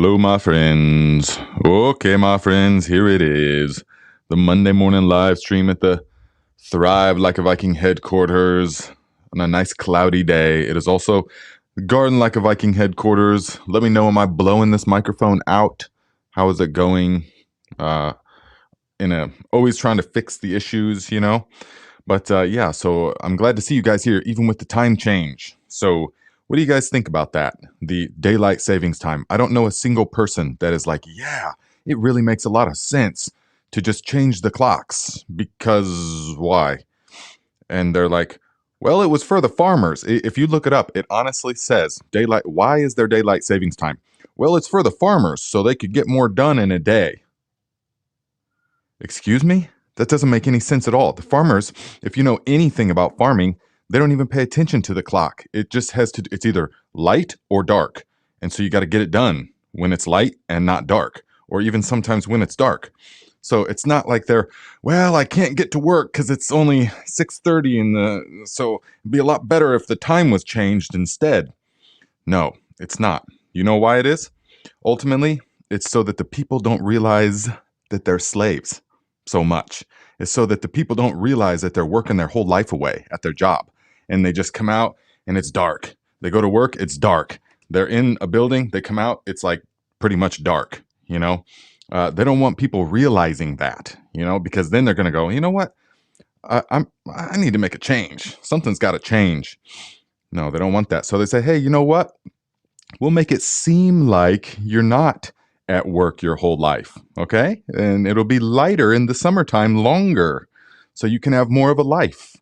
Hello, my friends. Okay, my friends, here it is. The Monday morning live stream at the Thrive Like a Viking headquarters on a nice cloudy day. It is also the Garden Like a Viking headquarters. Let me know, am I blowing this microphone out? How is it going? Always trying to fix the issues, you know? But yeah, so I'm glad to see you guys here, even with the time change. So what do you guys think about that? The daylight savings time. I don't know a single person that is like, yeah, it really makes a lot of sense to just change the clocks because why? And they're like, well, it was for the farmers. If you look it up, it honestly says daylight. Why is there daylight savings time? Well, it's for the farmers so they could get more done in a day. Excuse me? That doesn't make any sense at all. The farmers, if you know anything about farming, they don't even pay attention to the clock. It just it's either light or dark. And so you got to get it done when it's light and not dark, or even sometimes when it's dark. So it's not like well, I can't get to work because it's only 6:30 so it'd be a lot better if the time was changed instead. No, it's not. You know why it is? Ultimately, it's so that the people don't realize that they're slaves so much. It's so that the people don't realize that they're working their whole life away at their job. And they just come out and it's dark. They go to work, it's dark. They're in a building, they come out, it's like pretty much dark, you know? They don't want people realizing that, you know, because then they're going to go, you know what? I need to make a change. Something's got to change. No, they don't want that. So they say, hey, you know what? We'll make it seem like you're not at work your whole life, okay? And it'll be lighter in the summertime, longer, so you can have more of a life.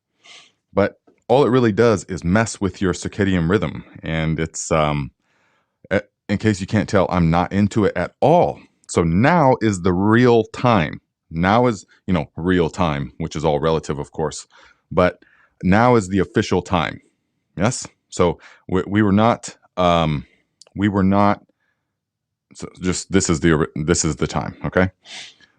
But all it really does is mess with your circadian rhythm. And it's, in case you can't tell, I'm not into it at all. So now is the real time. Now is, real time, which is all relative, of course. But now is the official time. Yes? So we were not, so just this is the time, okay?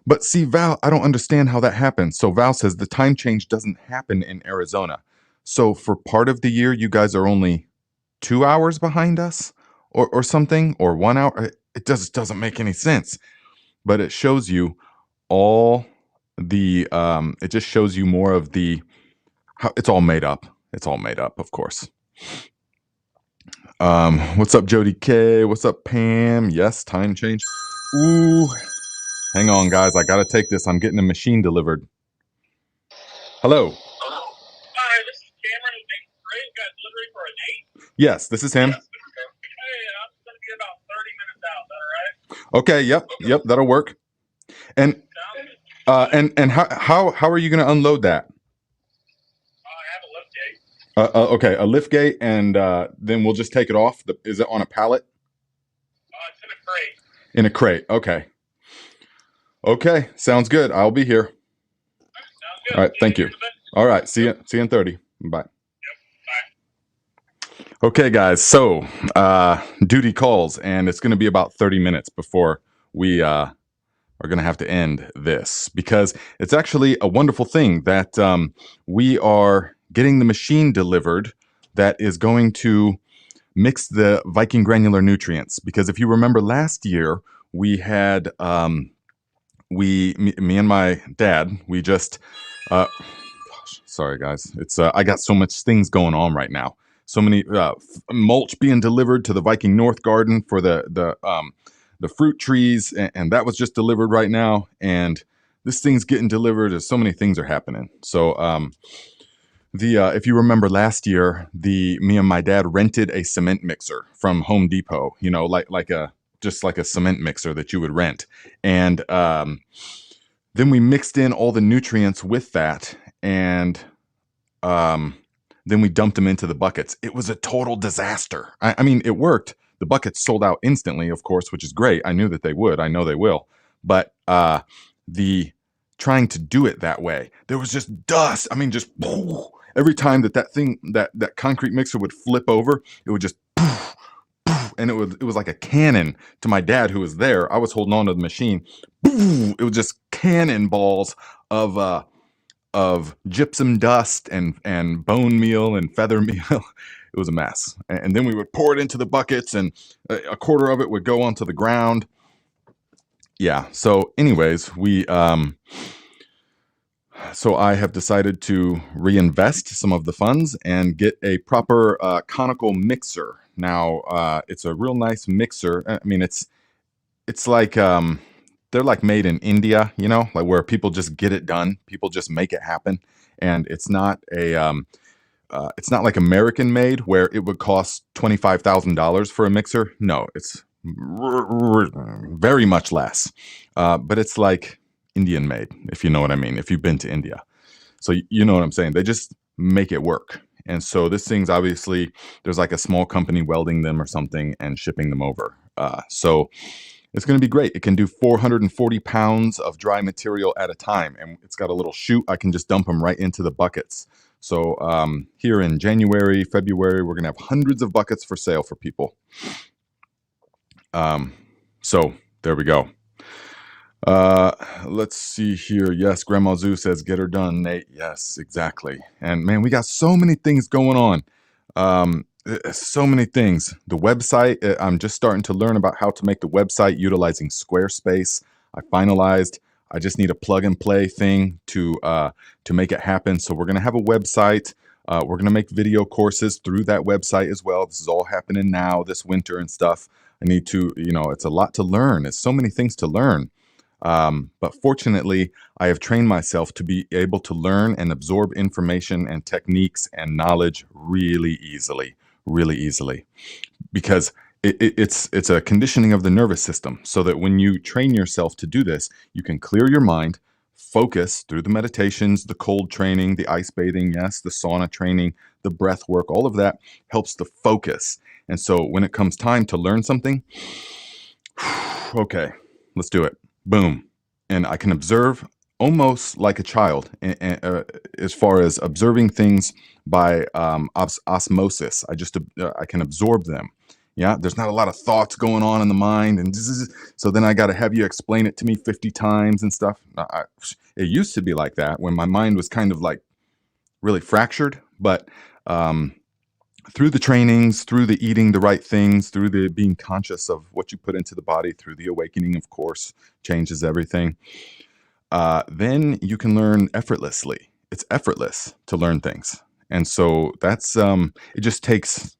But see, Val, I don't understand how that happens. So Val says the time change doesn't happen in Arizona. So for part of the year, you guys are only 2 hours behind us or something, or 1 hour. It just doesn't make any sense. But it shows you all the, it just shows you more of how it's all made up. It's all made up, of course. What's up, Jody K? What's up, Pam? Yes, time change. Ooh, hang on, guys. I gotta take this. I'm getting a machine delivered. Hello. Hi, this is Cameron. Got delivery for a date? Yes, this is him. Yes. Hey, I'm going to be about 30 minutes out. Is that all right? Okay. Yep. That'll work. And how are you gonna unload that? I have a lift gate. Okay, a lift gate, and then we'll just take it off. Is it on a pallet? It's in a crate. In a crate. Okay. Okay, sounds good. I'll be here. Sounds good. All right, thank you. All right, see you in 30. Bye. Yep, bye. Okay, guys. So duty calls, and it's going to be about 30 minutes before we are going to have to end this, because it's actually a wonderful thing that we are getting the machine delivered that is going to mix the Viking granular nutrients. Because if you remember last year, we had me and my dad, we just gosh, sorry guys, it's I got so much things going on right now. So many mulch being delivered to the Viking North Garden for the fruit trees, and that was just delivered right now. And this thing's getting delivered as so many things are happening. So if you remember last year, me and my dad rented a cement mixer from Home Depot, just like a cement mixer that you would rent. And then we mixed in all the nutrients with that, and then we dumped them into the buckets. It was a total disaster. I mean, it worked. The buckets sold out instantly, of course, which is great. I knew that they would. I know they will. But the trying to do it that way, there was just dust. I mean, just every time that concrete mixer would flip over, it would just and it was like a cannon to my dad who was there. I was holding on to the machine. It was just cannonballs of gypsum dust and bone meal and feather meal. It was a mess. And then we would pour it into the buckets, and a quarter of it would go onto the ground. Yeah. So, anyways, so I have decided to reinvest some of the funds and get a proper conical mixer. Now, it's a real nice mixer. I mean, it's like they're like made in India, like where people just get it done. People just make it happen, and it's not like American made where it would cost $25,000 for a mixer. No, it's very much less. But it's like Indian made, if you know what I mean, if you've been to India. So you know what I'm saying. They just make it work. And so this thing's obviously, there's like a small company welding them or something and shipping them over. So it's going to be great. It can do 440 pounds of dry material at a time. And it's got a little chute. I can just dump them right into the buckets. So here in January, February, we're going to have hundreds of buckets for sale for people. So there we go. Let's see here. Yes, Grandma Zoo says, get her done, Nate. Yes, exactly. And man, we got so many things going on. So many things. The website, I'm just starting to learn about how to make the website utilizing Squarespace. I finalized. I just need a plug and play thing to make it happen. So we're going to have a website. We're going to make video courses through that website as well. This is all happening now this winter and stuff. I need to, it's a lot to learn. It's so many things to learn. But fortunately, I have trained myself to be able to learn and absorb information and techniques and knowledge really easily, because it's a conditioning of the nervous system, so that when you train yourself to do this, you can clear your mind, focus through the meditations, the cold training, the ice bathing, yes, the sauna training, the breath work, all of that helps to focus. And so when it comes time to learn something, okay, let's do it. Boom. And I can observe almost like a child as far as observing things by osmosis. I can absorb them. Yeah, there's not a lot of thoughts going on in the mind. And so then I got to have you explain it to me 50 times and stuff. It used to be like that when my mind was kind of like really fractured. But through the trainings, through the eating the right things, through the being conscious of what you put into the body, through the awakening, of course, changes everything. Then you can learn effortlessly. It's effortless to learn things. And so that's, it just takes,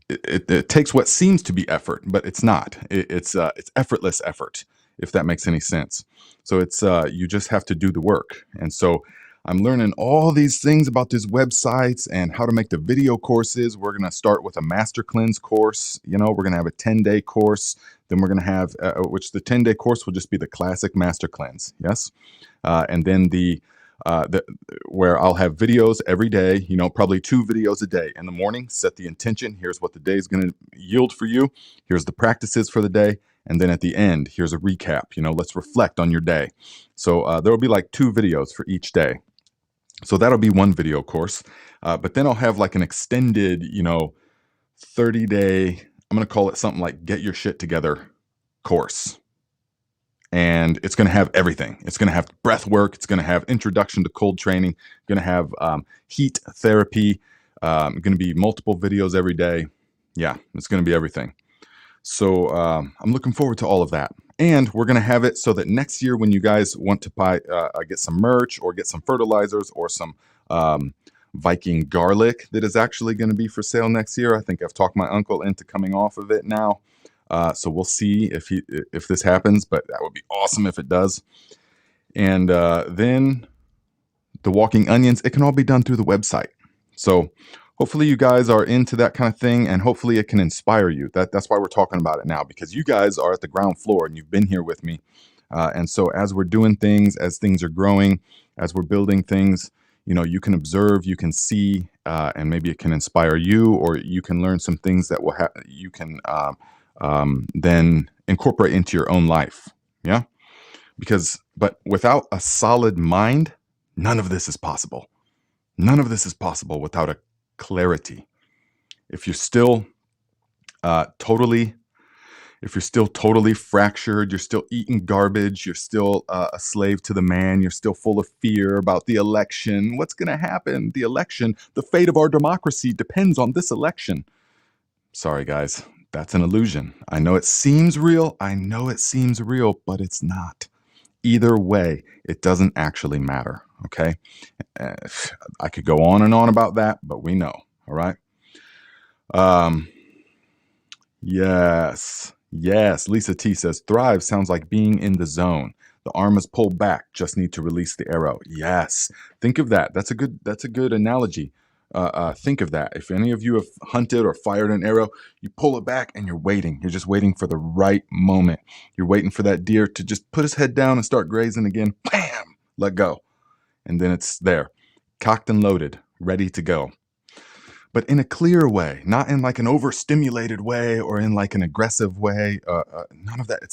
it takes what seems to be effort, but it's not. It's effortless effort, if that makes any sense. So it's, you just have to do the work. And so I'm learning all these things about these websites and how to make the video courses. We're going to start with a master cleanse course. We're going to have a 10-day course. Then we're going to have, which the 10-day course will just be the classic master cleanse. Yes. And then where I'll have videos every day, probably 2 videos a day. In the morning, set the intention. Here's what the day is going to yield for you. Here's the practices for the day. And then at the end, here's a recap. let's reflect on your day. So there will be like 2 videos for each day. So that'll be one video course. But then I'll have like an extended, 30-day, I'm going to call it something like Get Your Shit Together course. And it's going to have everything. It's going to have breath work. It's going to have introduction to cold training. Going to have heat therapy. Going to be multiple videos every day. Yeah, it's going to be everything. So I'm looking forward to all of that. And we're going to have it so that next year when you guys want to buy, get some merch or get some fertilizers or some Viking garlic that is actually going to be for sale next year. I think I've talked my uncle into coming off of it now. So we'll see if this happens, but that would be awesome if it does. And then the walking onions, it can all be done through the website. So hopefully you guys are into that kind of thing, and hopefully it can inspire you. That's why we're talking about it now, because you guys are at the ground floor and you've been here with me. And so as we're doing things, as things are growing, as we're building things, you can observe, you can see, and maybe it can inspire you, or you can learn some things that you can then incorporate into your own life. Yeah. But without a solid mind, none of this is possible. None of this is possible without a clarity. If you're still totally if you're still totally fractured, you're still eating garbage, you're still a slave to the man, you're still full of fear about the election, what's going to happen? The election, the fate of our democracy depends on this election. Sorry, guys, that's an illusion. I know it seems real. But it's not. Either way, it doesn't actually matter, okay? Uh, I could go on and on about that, but we know, all right? Yes. Lisa T says, thrive sounds like being in the zone. The arm is pulled back, just need to release the arrow. Yes. Think of that. That's a good analogy. Think of that. If any of you have hunted or fired an arrow, you pull it back and you're waiting. You're just waiting for the right moment. You're waiting for that deer to just put his head down and start grazing again. Bam! Let go. And then it's there, cocked and loaded, ready to go. But in a clear way, not in like an overstimulated way or in like an aggressive way. None of that.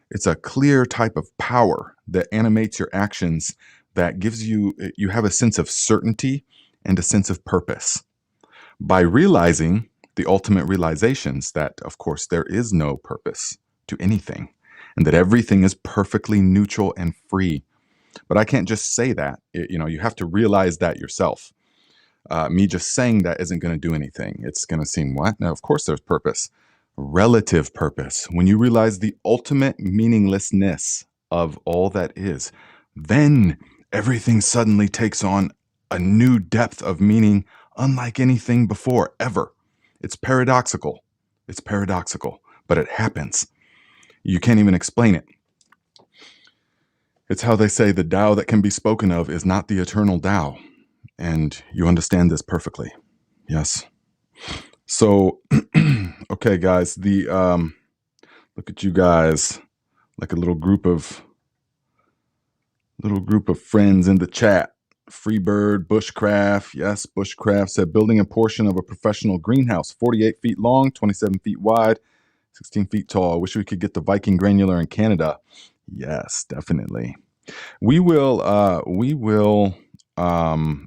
It's a clear type of power that animates your actions, that gives you have a sense of certainty and a sense of purpose. By realizing the ultimate realizations that, of course, there is no purpose to anything and that everything is perfectly neutral and free. But I can't just say that. You have to realize that yourself. Me just saying that isn't going to do anything. It's going to seem what? No, of course there's purpose. Relative purpose. When you realize the ultimate meaninglessness of all that is, then everything suddenly takes on a new depth of meaning unlike anything before, ever. It's paradoxical. But it happens. You can't even explain it. It's how they say the Tao that can be spoken of is not the eternal Tao. And you understand this perfectly. Yes. So, okay, guys, look at you guys, like a little group of friends in the chat. Freebird, Bushcraft. Yes, Bushcraft said building a portion of a professional greenhouse, 48 feet long, 27 feet wide, 16 feet tall. I wish we could get the Viking granular in Canada. Yes, definitely. We will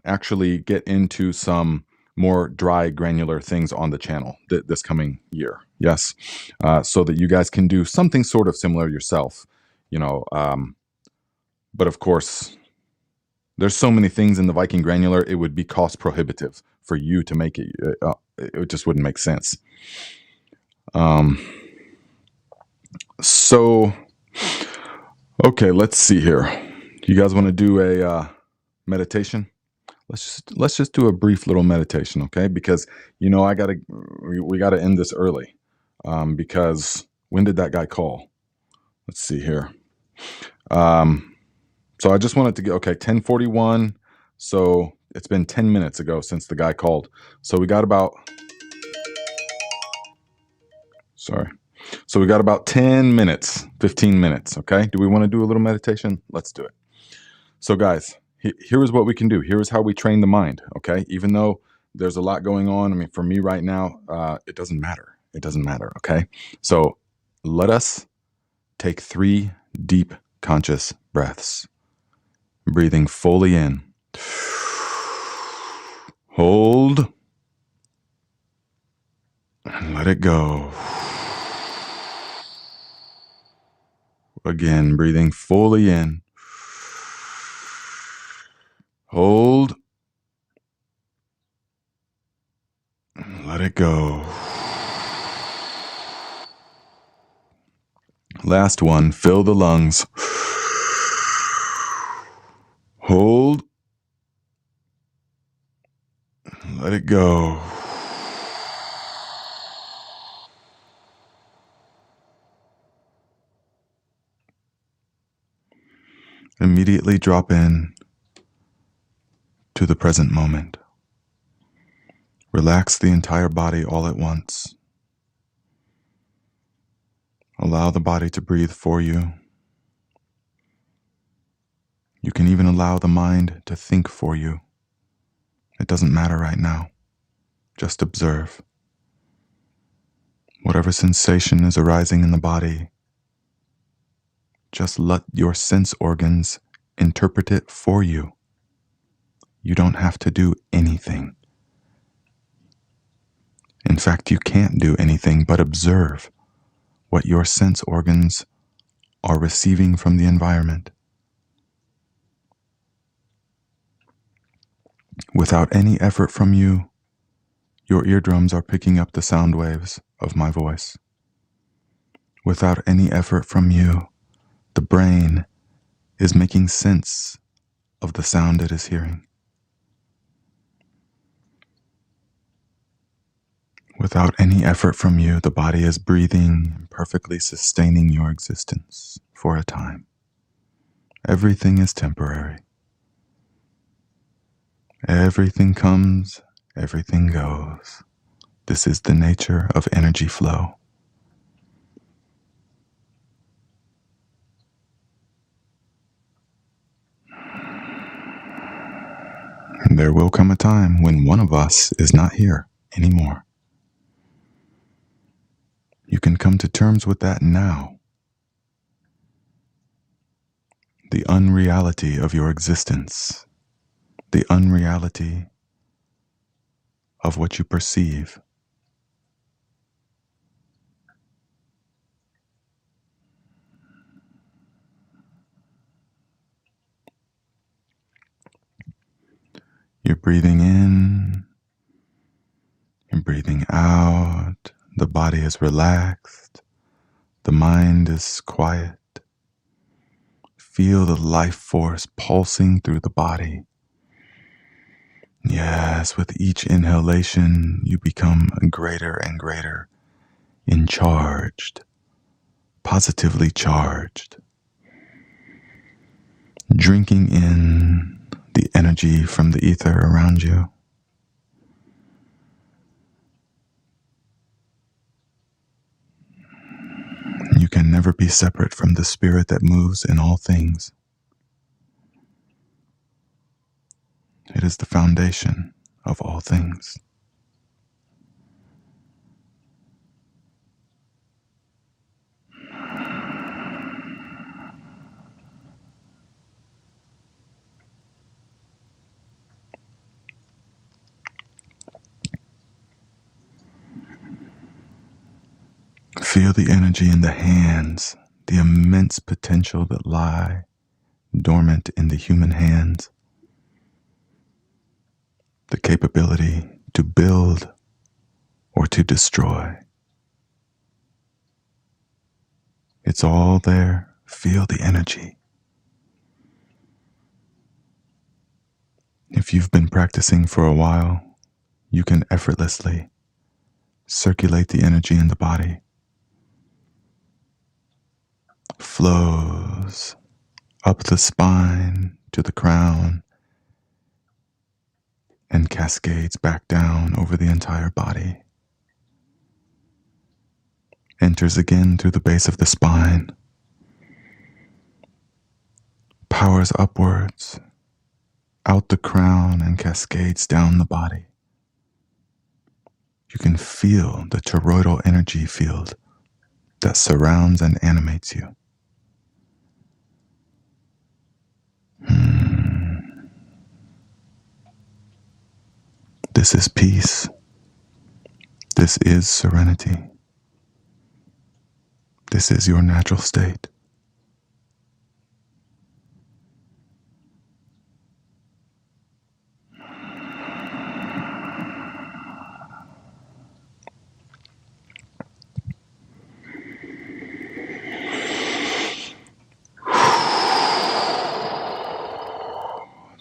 actually get into some more dry granular things on the channel this coming year. Yes. So that you guys can do something sort of similar yourself, but of course there's so many things in the Viking granular, it would be cost prohibitive for you to make it. It just wouldn't make sense. So, okay, let's see here. You guys want to do a meditation? Let's just do a brief little meditation, okay? Because we gotta end this early. Because when did that guy call? Let's see here. So I just wanted to get 10:41. So it's been 10 minutes ago since the guy called. So we got about 10 minutes, 15 minutes, okay? Do we want to do a little meditation? Let's do it. So guys, here is what we can do. Here is how we train the mind, okay? Even though there's a lot going on, I mean, for me right now, it doesn't matter. It doesn't matter, okay? So let us take 3 deep conscious breaths. Breathing fully in. Hold. And let it go. Again, breathing fully in. Hold. And let it go. Last one, fill the lungs. Hold. Let it go. Immediately drop in to the present moment. Relax the entire body all at once. Allow the body to breathe for you. You can even allow the mind to think for you. It doesn't matter right now. Just observe. Whatever sensation is arising in the body, just let your sense organs interpret it for you. You don't have to do anything. In fact, you can't do anything but observe what your sense organs are receiving from the environment. Without any effort from you, your eardrums are picking up the sound waves of my voice. Without any effort from you, the brain is making sense of the sound it is hearing. Without any effort from you, the body is breathing and perfectly sustaining your existence for a time. Everything is temporary. Everything comes, everything goes. This is the nature of energy flow. There will come a time when one of us is not here anymore. You can come to terms with that now. The unreality of your existence, the unreality of what you perceive. You're breathing in, you're breathing out, the body is relaxed, the mind is quiet. Feel the life force pulsing through the body. Yes, with each inhalation, you become greater and greater, positively charged. Drinking in the energy from the ether around you. You can never be separate from the spirit that moves in all things. It is the foundation of all things. Feel the energy in the hands, the immense potential that lie dormant in the human hands, the capability to build or to destroy. It's all there. Feel the energy. If you've been practicing for a while, you can effortlessly circulate the energy in the body. Flows up the spine to the crown and cascades back down over the entire body. Enters again through the base of the spine, powers upwards, out the crown and cascades down the body. You can feel the toroidal energy field that surrounds and animates you. This is peace. This is serenity. This is your natural state.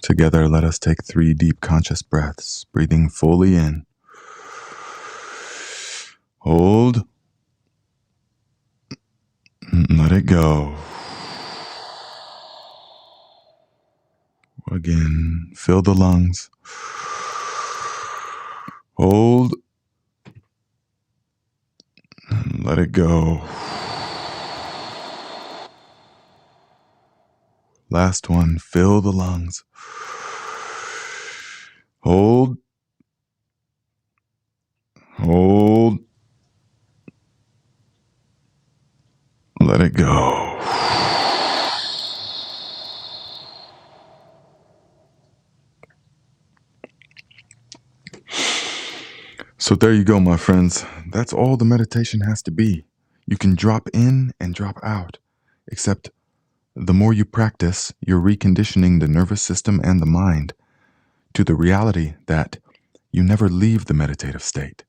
Together, let us take 3 deep conscious breaths, breathing fully in. Hold. Let it go. Again, fill the lungs. Hold. Let it go. Last one, fill the lungs. Hold. Hold. Let it go. So there you go, my friends. That's all the meditation has to be. You can drop in and drop out, except the more you practice, you're reconditioning the nervous system and the mind to the reality that you never leave the meditative state.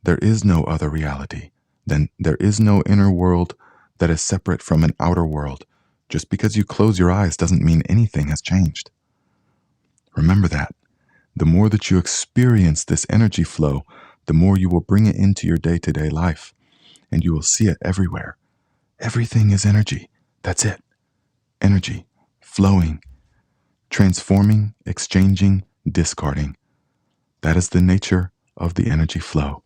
There is no other reality. Then there is no inner world that is separate from an outer world. Just because you close your eyes doesn't mean anything has changed. Remember that. The more that you experience this energy flow, the more you will bring it into your day-to-day life, and you will see it everywhere. Everything is energy. That's it. Energy, flowing, transforming, exchanging, discarding. That is the nature of the energy flow.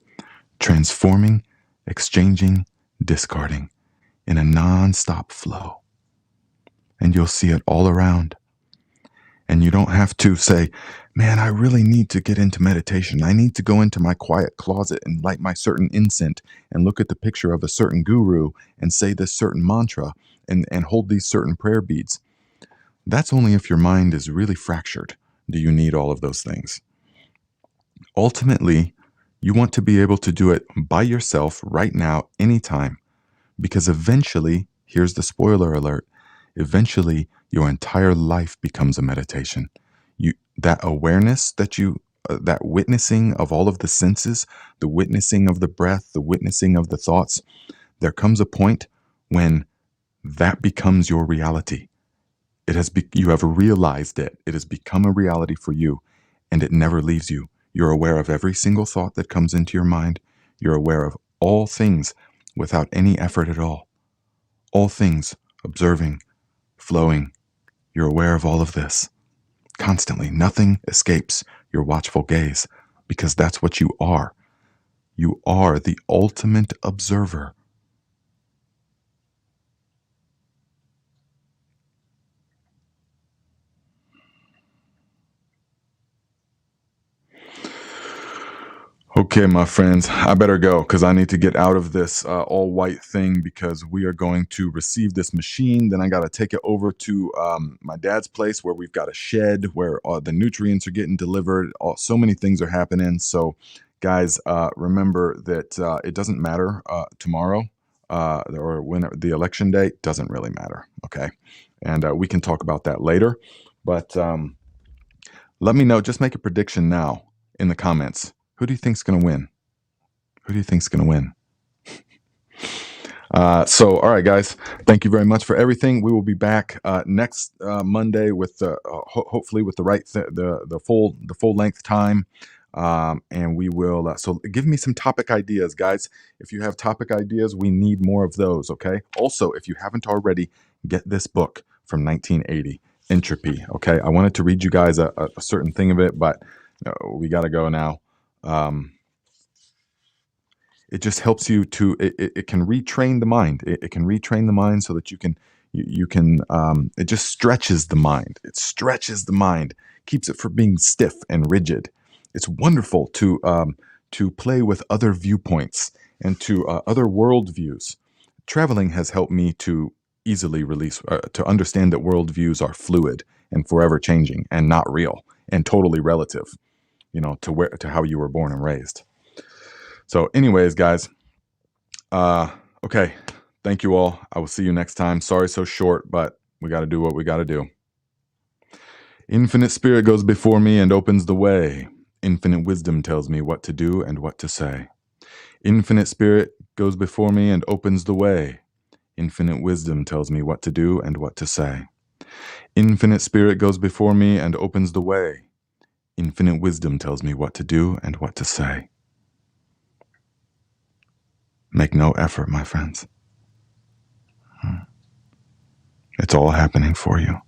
Transforming, exchanging, discarding in a non-stop flow. And you'll see it all around. And you don't have to say, man, I really need to get into meditation. I need to go into my quiet closet and light my certain incense and look at the picture of a certain guru and say this certain mantra and hold these certain prayer beads. That's only if your mind is really fractured. Do you need all of those things? Ultimately, you want to be able to do it by yourself right now, anytime, because eventually, here's the spoiler alert, eventually your entire life becomes a meditation. That awareness that witnessing of all of the senses, the witnessing of the breath, the witnessing of the thoughts, there comes a point when that becomes your reality. You have realized it. It has become a reality for you, and it never leaves you. You're aware of every single thought that comes into your mind. You're aware of all things without any effort at all. All things, observing, flowing. You're aware of all of this. Constantly, nothing escapes your watchful gaze, because that's what you are. You are the ultimate observer. Okay, my friends, I better go because I need to get out of this all white thing, because we are going to receive this machine. Then I got to take it over to my dad's place where we've got a shed where the nutrients are getting delivered. So many things are happening. So, guys, remember that it doesn't matter tomorrow or when the election day doesn't really matter. Okay. And we can talk about that later. But let me know. Just make a prediction now in the comments. Who do you think's going to win? Who do you think's going to win? So, all right, guys, thank you very much for everything. We will be back next Monday with hopefully with the right the full length time, and we will. So, give me some topic ideas, guys. If you have topic ideas, we need more of those. Okay. Also, if you haven't already, get this book from 1980, Entropy. Okay. I wanted to read you guys a certain thing of it, but we got to go now. It just helps you to it can retrain the mind. It can retrain the mind so that you can it just stretches the mind. It stretches the mind, keeps it from being stiff and rigid. It's wonderful to play with other viewpoints and to other worldviews. Traveling has helped me to easily release to understand that worldviews are fluid and forever changing and not real and totally relative, to how you were born and raised. So anyways, guys, okay. Thank you all. I will see you next time. Sorry so short, but we got to do what we got to do. Infinite Spirit goes before me and opens the way. Infinite wisdom tells me what to do and what to say. Infinite Spirit goes before me and opens the way. Infinite wisdom tells me what to do and what to say. Infinite Spirit goes before me and opens the way. Infinite wisdom tells me what to do and what to say. Make no effort, my friends. It's all happening for you.